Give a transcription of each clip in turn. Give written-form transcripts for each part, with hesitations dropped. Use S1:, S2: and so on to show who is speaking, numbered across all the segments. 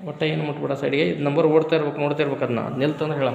S1: ಒಟ್ಟು ಏನು ಮುಟ್ಬಿಡ ಸೈಡಿಗೆ ಇದು ನಂಬರ್ ಓಡ್ತಾ ಇರ್ಬೇಕು, ನೋಡ್ತಾ ಇರ್ಬೇಕು. ಅದನ್ನ ನಿಲ್ತಂದ್ರೆ ಹೇಳ.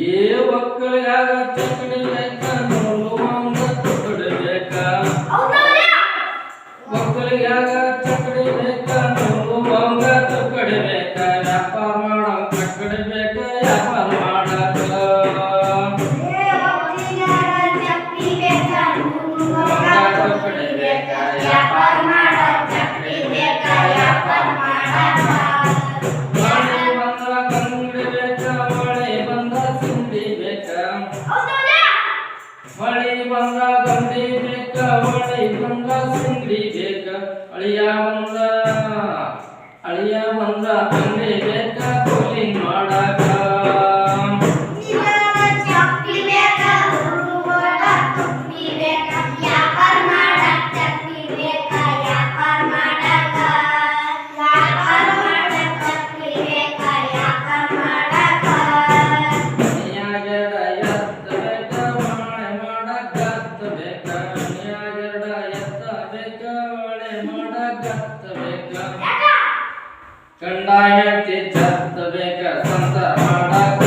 S1: ಏ ಒಕ್ಕಲಿಗಾಗ ಚಕಡಿ ಬೇಕ ನೋಡುವಂಗ ತುಕಡಿ ಬೇಕ, ಒಕ್ಕಲಿಗಾಗ ಚಕಡಿ ಬೇಕ ನೋಡುವಂಗ ತುಕಡಿ ಬೇಕ, ವ್ಯಾಪಾರ ಮಾಡೋ ಕಕ್ಕಡಿ ಬೇಕ ವ್ಯಾಪಾರ ಮಾಡಕ, ತುಕಡಿ ಬೇಕ ವ್ಯಾಪಾರ ಮಾಡೋ ಚಕಡಿ ಬೇಕ ವ್ಯಾಪಾರ ಮಾಡಕ, ಮಳೆ ಬಂದ್ರ ಕಂಗಡಿ ಬೇಕ ಮಳೆ ಬಂದ್ರ ಸಿಂಡಿ ಬೇಕ, ಮಳೆ ಬಂದ್ರ ಗಂಡಿ ಬೇಕ ಮಳೆ ಬಂದ್ರ ಸಿಂಗಡಿ ಬೇಕ, ಅಳಿಯ ಬಂದ್ರ ತಂದೆ ಬೇಕ ಕೂಲಿ ಮಾಡಕ, ಕಂಡಾಯ ಚತ್ತ ಬೇಕ ಸಂತ ಮಾಡಕ,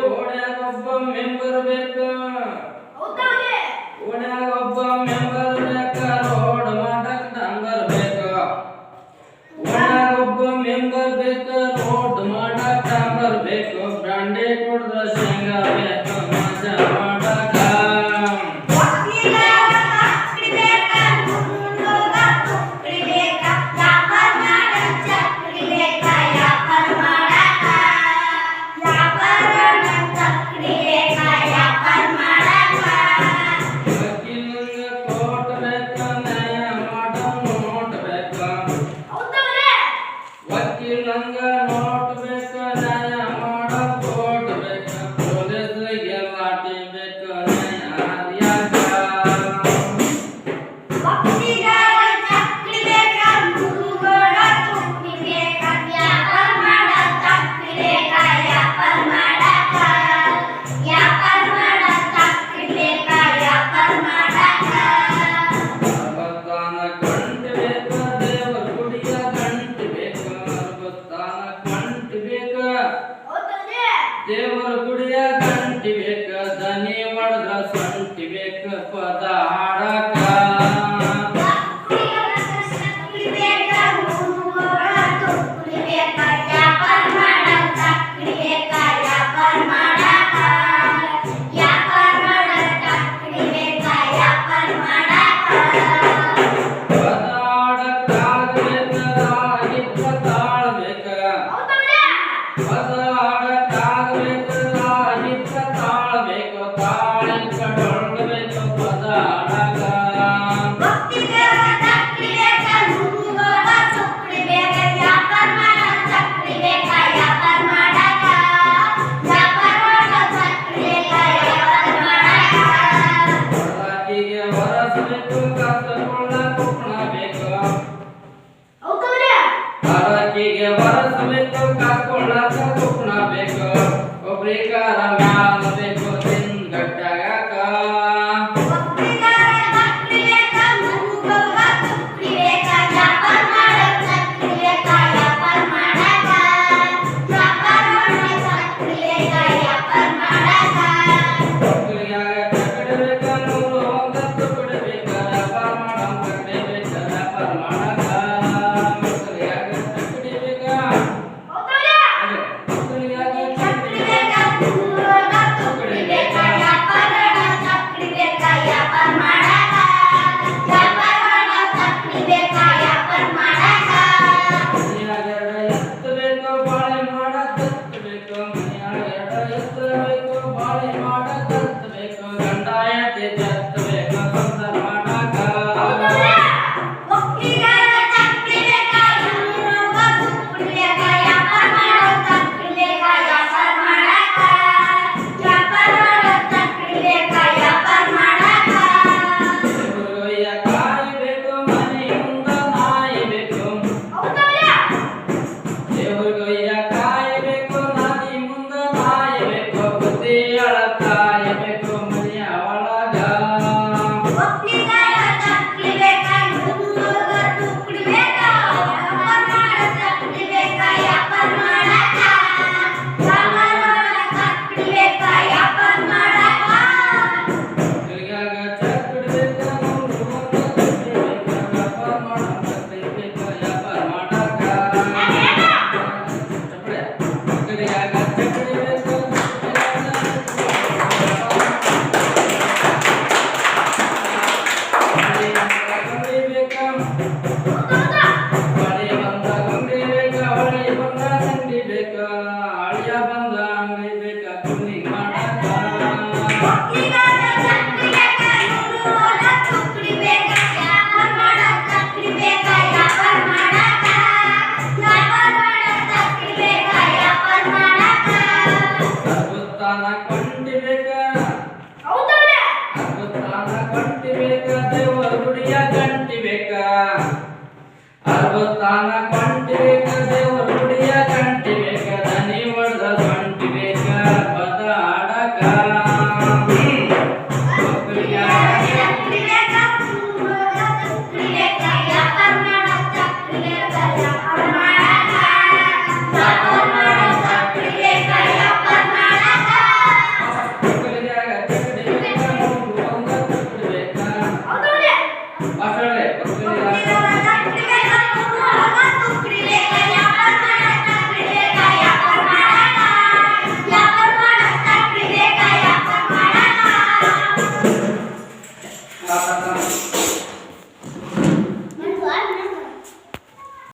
S1: ಓಣ್ಯಾಗೊಬ್ಬ ಮೆಂಬರ್ ಬೇಕ, ಓಣ್ಯಾಗೊಬ್ಬ ಮೆಂಬರ್ ಬೇಕ, ರೋಡ್ ಮಾಡಕ್ ಡಂಬರ್ ಬೇಕ, ಓಣ್ಯಾಗೊಬ್ಬ ಮೆಂಬರ್ ಬೇಕ, ರೋಡ್ ಮಾಡಕ್ ಡಂಬರ್ ಬೇಕು, ಬ್ರಾಂಡೆ ಕುಡ್ದ ಶೇಂಗಾ ಬೇಕ ಮಜಾ ಮಾಡಕ, ವಕೀಲಂಗ ನೋಟ್ ಬೇಕ ನ್ಯಾಯ ಮಾಡೋ ಕೋಟ್ ಬೇಕ, ಪೊಲೀಸ್ರಿಗೆ ಲಾಠಿ ಬೇಕ ನ್ಯಾಯ ಹರಿಯಾಕ, ದೇವರ ಗುಡಿಯ ಗಂಟಿ ಬೇಕ, ದನಿ ಹೊಡೆದ್ರ ಸೊಂಟಿ ಬೇಕ ಪದ ಹಾಡಕ, ಹರಕಿಗೆ ವರಸಬೇಕು ಕಾಕೊಳ್ಳಕ ಕುಪ್ಪಣ ಬೇಕು, ಒಬ್ರಿಗಾರ ಮ್ಯಾಲ ಬೇಕು ತಿನ್ ಗಟ್ಟಾಗಕ, ದೇವರಿಗೊಯ್ಯ ಕಾಯಬೇಕು ನಾದಿ ಮುಂದ ನಾಯಬೇಕು ಬುದ್ಧಿ ಅಳ ಕಾಯಬೇಕು ಮನೆಯ ಒಳಗ ದೇವರ ಗುಡಿಯ ಗಂಟಿ ಬೇಕ ಅರ್ವತ್ತಾನ ಕೊಂಟಿ ಬೇಕ